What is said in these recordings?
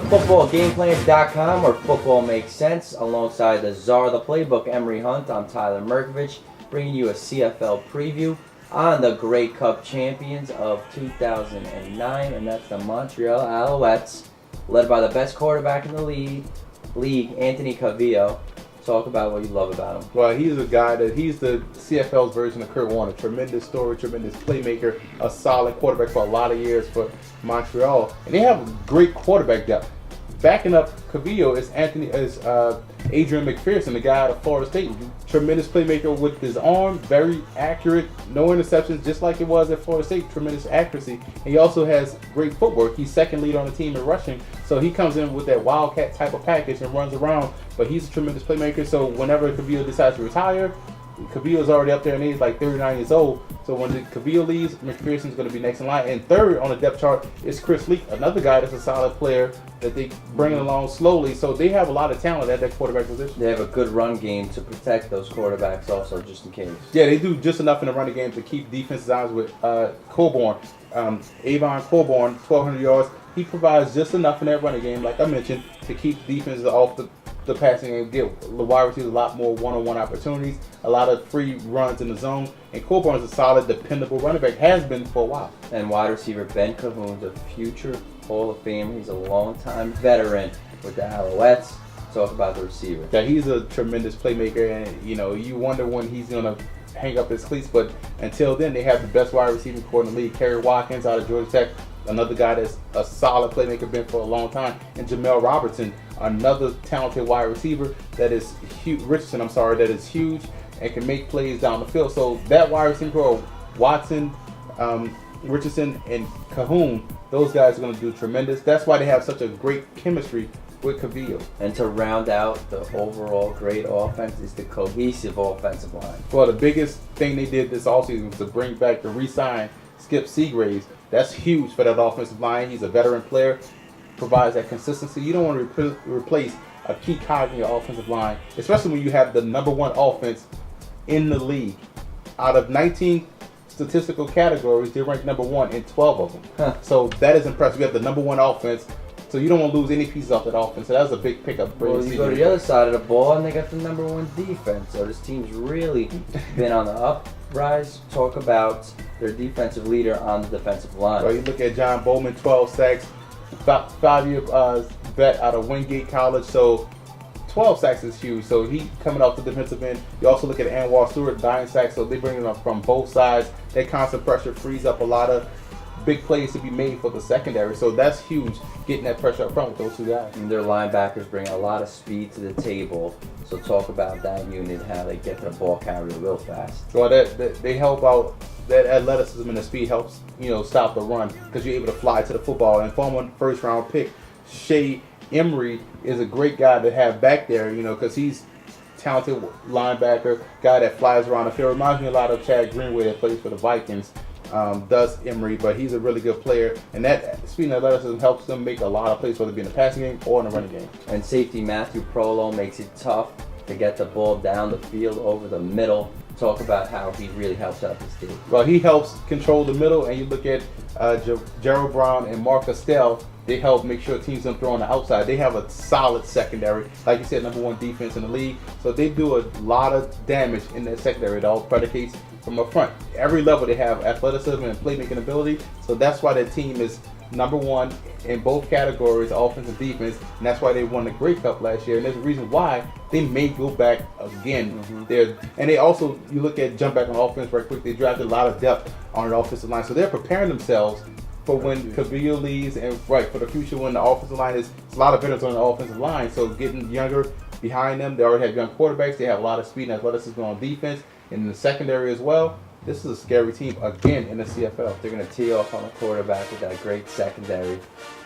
footballgameplan.com, where football makes sense. Alongside the czar of the playbook, Emery Hunt, I'm Tyler Merkovich, bringing you a CFL preview on the Grey Cup champions of 2009, and that's the Montreal Alouettes, led by the best quarterback in the league, Anthony Calvillo. Talk about what you love about him. Well, he's a guy he's the CFL's version of Kurt Warner. Tremendous story, tremendous playmaker, a solid quarterback for a lot of years for Montreal. And they have great quarterback depth. Backing up Calvillo is Adrian McPherson, the guy out of Florida State. Tremendous playmaker with his arm, very accurate, no interceptions, just like it was at Florida State. Tremendous accuracy. And he also has great footwork. He's second lead on the team in rushing, so he comes in with that wildcat type of package and runs around. But he's a tremendous playmaker. So whenever Calvillo decides to retire, Calvillo's already up there in age, like 39 years old. So when Calvillo leaves, McPherson's going to be next in line. And third on the depth chart is Chris Leak, another guy that's a solid player that they bring along slowly. So they have a lot of talent at that quarterback position. They have a good run game to protect those quarterbacks also, just in case. Yeah, they do just enough in the running game to keep defenses honest with Coburn. Avon Coburn, 1,200 yards. He provides just enough in that running game, like I mentioned, to keep defenses off the passing and give the wide receivers a lot more one-on-one opportunities, a lot of free runs in the zone. And Coburn is a solid, dependable running back, has been for a while. And wide receiver Ben Cahoon's a future Hall of Famer. He's a long-time veteran with the Alouettes. Talk about the receiver. Yeah, he's a tremendous playmaker, and you wonder when he's gonna hang up his cleats. But until then, they have the best wide receiving core in the league. Kerry Watkins out of Georgia Tech, another guy that's a solid playmaker, been for a long time, and Jamel Robertson, another talented wide receiver that is Richardson, that is huge and can make plays down the field. So that wide receiver core, Watson, Richardson, and Cahoon, those guys are going to do tremendous. That's why they have such a great chemistry with Calvillo. And to round out the overall great offense is the cohesive offensive line. Well, the biggest thing they did this offseason was to bring back the re-sign Skip Seagraves. That's huge for that offensive line. He's a veteran player, provides that consistency. You don't want to replace a key cog in your offensive line, especially when you have the number one offense in the league. Out of 19 statistical categories, they rank number one in 12 of them. So that is impressive. You have the number one offense, so you don't want to lose any pieces off that offense. So that's a big pickup. Well, you go to the other side of the ball, and they got the number one defense. So this team's really been on the uprise. Talk about their defensive leader on the defensive line. Well, you look at John Bowman, 12 sacks, 5-year vet out of Wingate College. So 12 sacks is huge. So he coming off the defensive end. You also look at Anwar Stewart, 9 sacks. So they bring it up from both sides. That constant pressure frees up a lot of big plays to be made for the secondary. So that's huge, getting that pressure up front with those two guys. And their linebackers bring a lot of speed to the table. So talk about that unit, how they get the ball carrier real fast. Well, they help out. That athleticism and the speed helps, stop the run, because you're able to fly to the football. And former first-round pick Shea Emery is a great guy to have back there, because he's talented linebacker, guy that flies around the field. Reminds me a lot of Chad Greenway that plays for the Vikings. Does Emery, but he's a really good player, and that speed and athleticism helps them make a lot of plays, whether it be in the passing game or in the running game. And safety Matthew Prolo makes it tough to get the ball down the field over the middle. Talk about how he really helps out this team. Well, he helps control the middle, and you look at Gerald Brown and Mark Castell. They help make sure teams don't throw on the outside. They have a solid secondary, like you said, number one defense in the league. So they do a lot of damage in that secondary. It all predicates from up front. Every level they have athleticism and playmaking ability. So that's why that team is number one in both categories, offense and defense, and that's why they won the Grey Cup last year. And there's a reason why they may go back again. And they also, you look at jump back on offense right quick. They drafted a lot of depth on the offensive line, so they're preparing themselves for when Calvillo leaves, and for the future when the offensive line is a lot of veterans on the offensive line. So getting younger behind them, they already have young quarterbacks. They have a lot of speed and athleticism on defense and in the secondary as well. This is a scary team again in the CFL. They're going to tee off on a quarterback with that great secondary.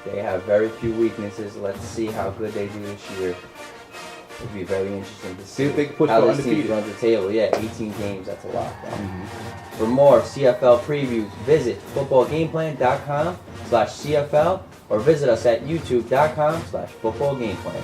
They have very few weaknesses. Let's see how good they do this year. It'll be very interesting to see if they can push how for this undefeated. team runs the table. Yeah, 18 games, that's a lot. For more CFL previews, visit footballgameplan.com/CFL or visit us at youtube.com/footballgameplan.